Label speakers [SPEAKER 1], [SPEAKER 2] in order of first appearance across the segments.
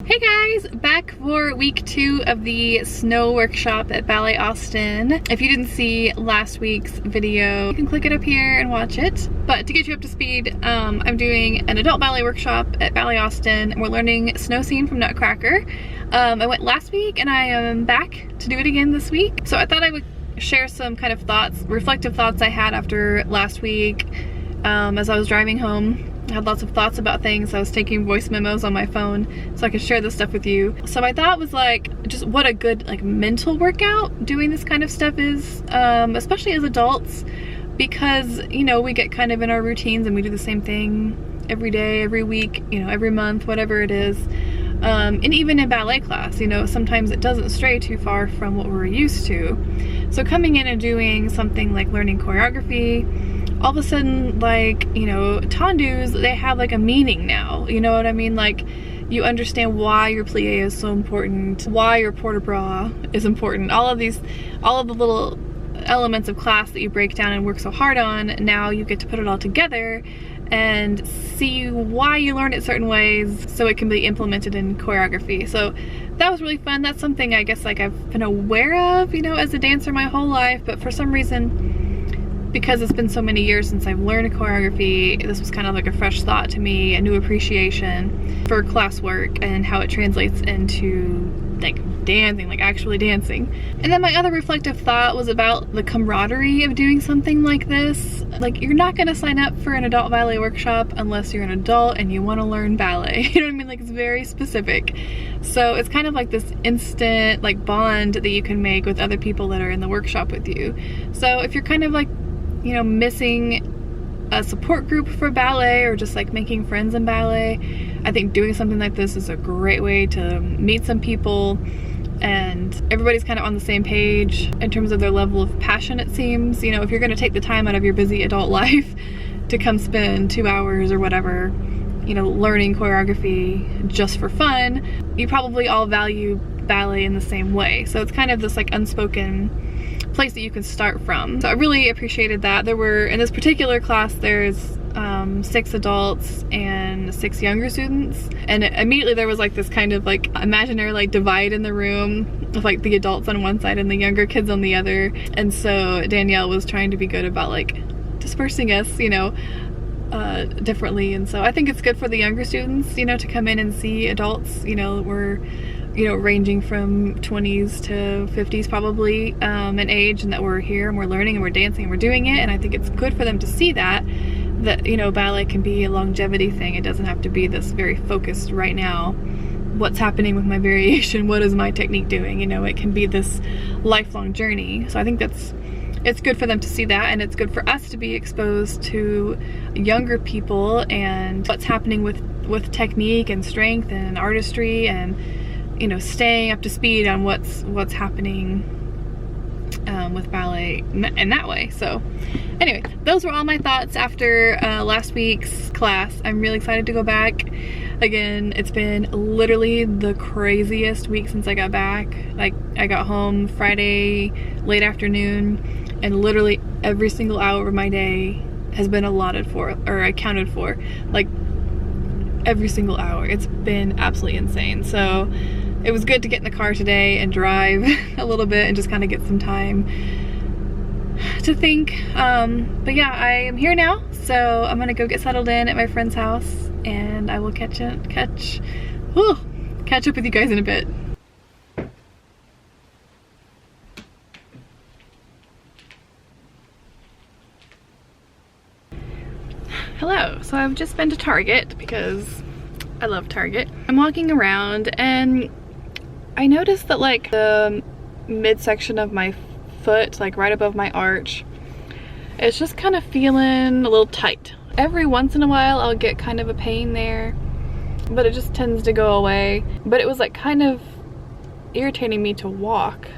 [SPEAKER 1] Hey guys, back for week 2 of the snow workshop at Ballet Austin. If you didn't see last week's video, you can click it up here and watch it. But to get you up to speed, I'm doing an adult ballet workshop at Ballet Austin. We're learning Snow Scene from Nutcracker. I went last week and I am back to do it again this week. So I thought I would share some kind of thoughts, reflective thoughts I had after last week as I was driving home. I had lots of thoughts about things. I was taking voice memos on my phone so I could share this stuff with you. So my thought was like, just what a good like mental workout doing this kind of stuff is, especially as adults, because you know, we get kind of in our routines and we do the same thing every day, every week, you know, every month, whatever it is. And even in ballet class, you know, sometimes it doesn't stray too far from what we're used to. So coming in and doing something like learning choreography, all of a sudden, like, you know, tendus, they have like a meaning now, you know what I mean? Like, you understand why your plie is so important, why your port de bras is important, all of the little elements of class that you break down and work so hard on, now you get to put it all together and see why you learn it certain ways so it can be implemented in choreography. So that was really fun. That's something I guess like I've been aware of, you know, as a dancer my whole life, but for some reason, because it's been so many years since I've learned choreography, this was kind of like a fresh thought to me, a new appreciation for classwork and how it translates into like dancing, like actually dancing. And then my other reflective thought was about the camaraderie of doing something like this. Like, you're not gonna sign up for an adult ballet workshop unless you're an adult and you wanna learn ballet. You know what I mean? Like, it's very specific. So it's kind of like this instant like bond that you can make with other people that are in the workshop with you. So if you're kind of like, you know, missing a support group for ballet or just like making friends in ballet, I think doing something like this is a great way to meet some people and everybody's kind of on the same page in terms of their level of passion, it seems. You know, if you're going to take the time out of your busy adult life to come spend 2 hours or whatever, you know, learning choreography just for fun, you probably all value ballet in the same way. So it's kind of this like unspoken place that you can start from. So I really appreciated that. There were, in this particular class, there's 6 adults and 6 younger students, and immediately there was like this kind of like imaginary like divide in the room with like the adults on one side and the younger kids on the other. And so Danielle was trying to be good about like dispersing us, you know, differently. And so I think it's good for the younger students, you know, to come in and see adults, you know, we're, you know, ranging from 20s to 50s probably in age, and that we're here and we're learning and we're dancing and we're doing it. And I think it's good for them to see that, you know, ballet can be a longevity thing. It doesn't have to be this very focused right now, what's happening with my variation, what is my technique doing, you know, it can be this lifelong journey. So I think it's good for them to see that, and it's good for us to be exposed to younger people and what's happening with technique and strength and artistry, and you know, staying up to speed on what's happening with ballet in that way. So anyway, those were all my thoughts after last week's class. I'm really excited to go back. Again, it's been literally the craziest week since I got back. Like, I got home Friday late afternoon, and literally every single hour of my day has been allotted for or accounted for. Like, every single hour. It's been absolutely insane. So it was good to get in the car today and drive a little bit and just kind of get some time to think. But yeah, I am here now, so I'm gonna go get settled in at my friend's house, and I will catch up with you guys in a bit. Hello, so I've just been to Target because I love Target. I'm walking around and I noticed that like the midsection of my foot, like right above my arch, it's just kind of feeling a little tight. Every once in a while I'll get kind of a pain there, but it just tends to go away. But it was like kind of irritating me to walk,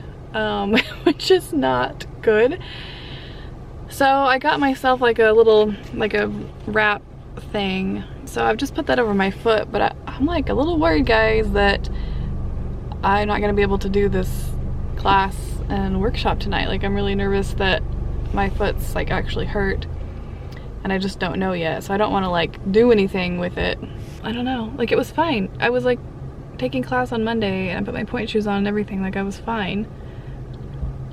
[SPEAKER 1] which is not good. So I got myself like a little, like a wrap thing. So I've just put that over my foot, but I'm like a little worried, guys, that I'm not gonna be able to do this class and workshop tonight. Like, I'm really nervous that my foot's like actually hurt, and I just don't know yet. So I don't wanna like do anything with it. I don't know, like it was fine. I was like taking class on Monday and I put my point shoes on and everything, like I was fine.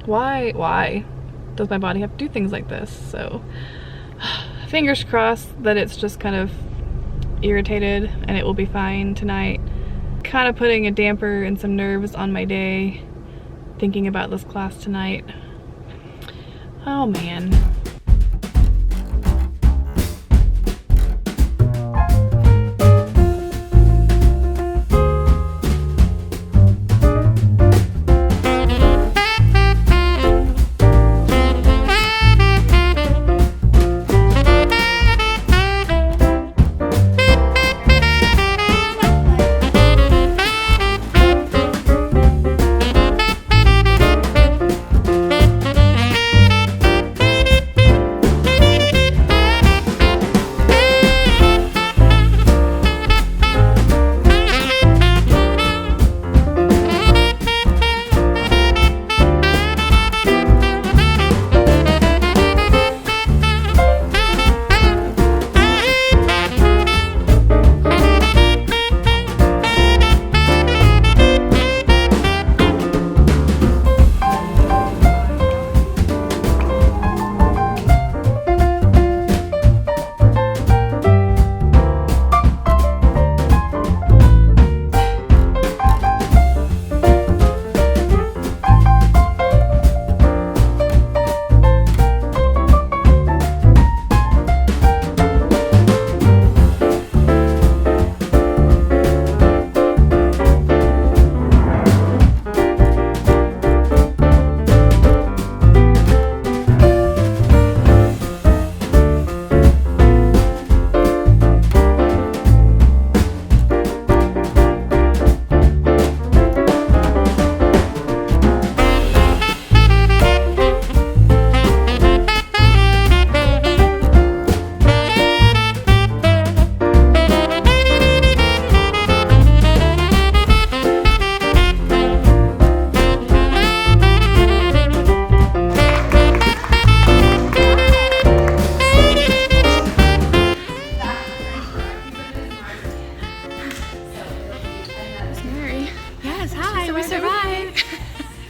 [SPEAKER 1] Why does my body have to do things like this? So fingers crossed that it's just kind of irritated and it will be fine tonight. Kind of putting a damper and some nerves on my day thinking about this class tonight. Oh man.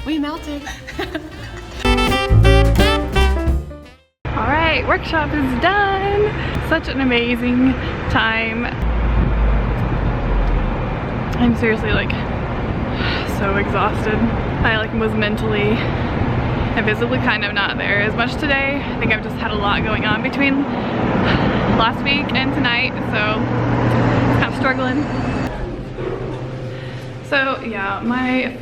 [SPEAKER 2] We melted.
[SPEAKER 1] Alright, workshop is done. Such an amazing time. I'm seriously like so exhausted. I like was mentally and physically kind of not there as much today. I think I've just had a lot going on between last week and tonight, so I'm kind of struggling. So yeah, my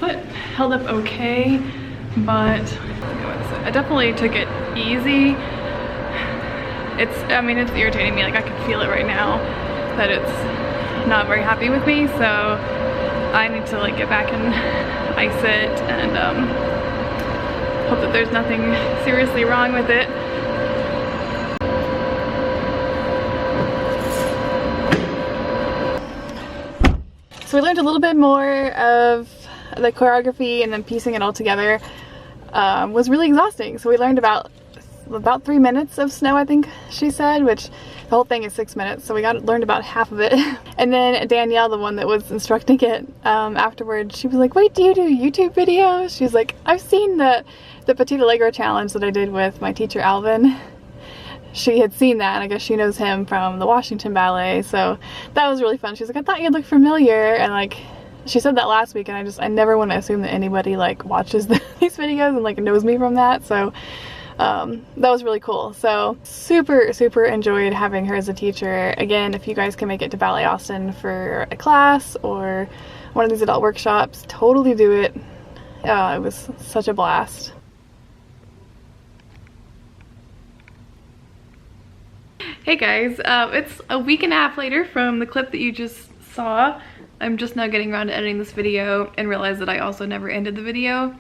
[SPEAKER 1] foot held up okay, but I definitely took it easy. I mean, it's irritating me. Like I can feel it right now that it's not very happy with me. So I need to like get back and ice it and hope that there's nothing seriously wrong with it. So we learned a little bit more of the choreography, and then piecing it all together was really exhausting. So we learned about 3 minutes of snow, I think she said, which the whole thing is 6 minutes. So we learned about half of it. And then Danielle, the one that was instructing it, afterwards, she was like, "Wait, do you do YouTube videos?" She was like, "I've seen the Petit Allegro challenge that I did with my teacher Alvin." She had seen that, and I guess she knows him from the Washington Ballet, so that was really fun. She's like, "I thought you'd look familiar," and like she said that last week, and I never want to assume that anybody like watches these videos and like knows me from that, so that was really cool. So super enjoyed having her as a teacher. Again, if you guys can make it to Ballet Austin for a class or one of these adult workshops, totally do it. It was such a blast. Hey guys, it's a week and a half later from the clip that you just saw. I'm just now getting around to editing this video and realized that I also never ended the video.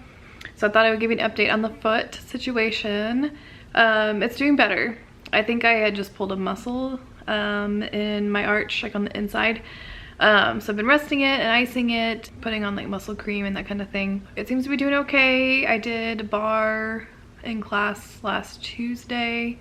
[SPEAKER 1] So I thought I would give you an update on the foot situation. It's doing better. I think I had just pulled a muscle in my arch, like on the inside. So I've been resting it and icing it, putting on like muscle cream and that kind of thing. It seems to be doing okay. I did bar in class last Tuesday.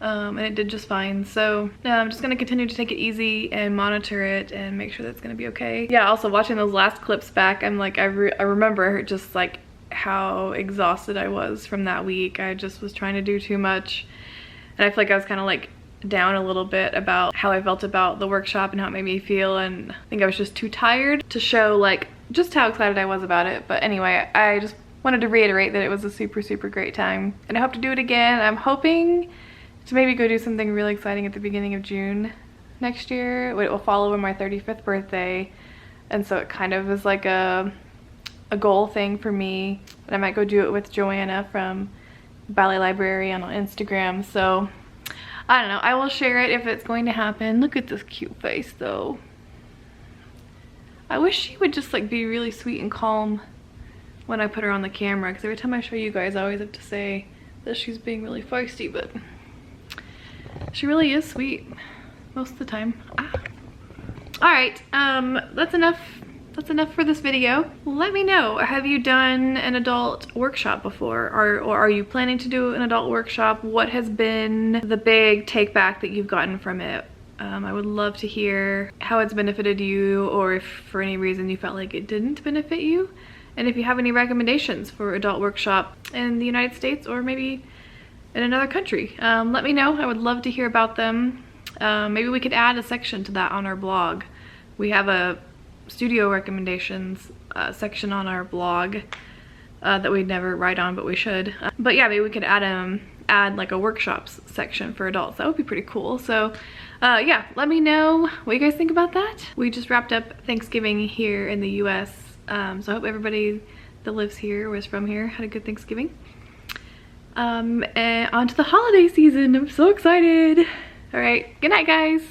[SPEAKER 1] and it did just fine. So I'm just gonna continue to take it easy and monitor it and make sure that's gonna be okay. Yeah, also watching those last clips back, I'm like, I remember just like how exhausted I was from that week. I just was trying to do too much, and I feel like I was kind of like down a little bit about how I felt about the workshop and how it made me feel, and I think I was just too tired to show like just how excited I was about it. But anyway, I just wanted to reiterate that it was a super great time, and I hope to do it again. I'm hoping to maybe go do something really exciting at the beginning of June next year. It will fall over my 35th birthday, and so it kind of is like a goal thing for me. And I might go do it with Joanna from Ballet Library on Instagram. So I don't know, I will share it if it's going to happen. Look at this cute face though. I wish she would just like be really sweet and calm when I put her on the camera, because every time I show you guys I always have to say that she's being really feisty, but she really is sweet most of the time. Alright, that's enough for this video. Let me know, have you done an adult workshop before, or are you planning to do an adult workshop? What has been the big take back that you've gotten from it? I would love to hear how it's benefited you, or if for any reason you felt like it didn't benefit you, and if you have any recommendations for adult workshop in the United States or maybe in another country. Let me know, I would love to hear about them. Maybe we could add a section to that on our blog. We have a studio recommendations section on our blog that we'd never write on, but we should. But yeah, maybe we could add like a workshops section for adults. That would be pretty cool. So yeah, let me know what you guys think about that. We just wrapped up Thanksgiving here in the US, so I hope everybody that lives here or is from here had a good Thanksgiving. And on to the holiday season. I'm so excited. All right, good night guys.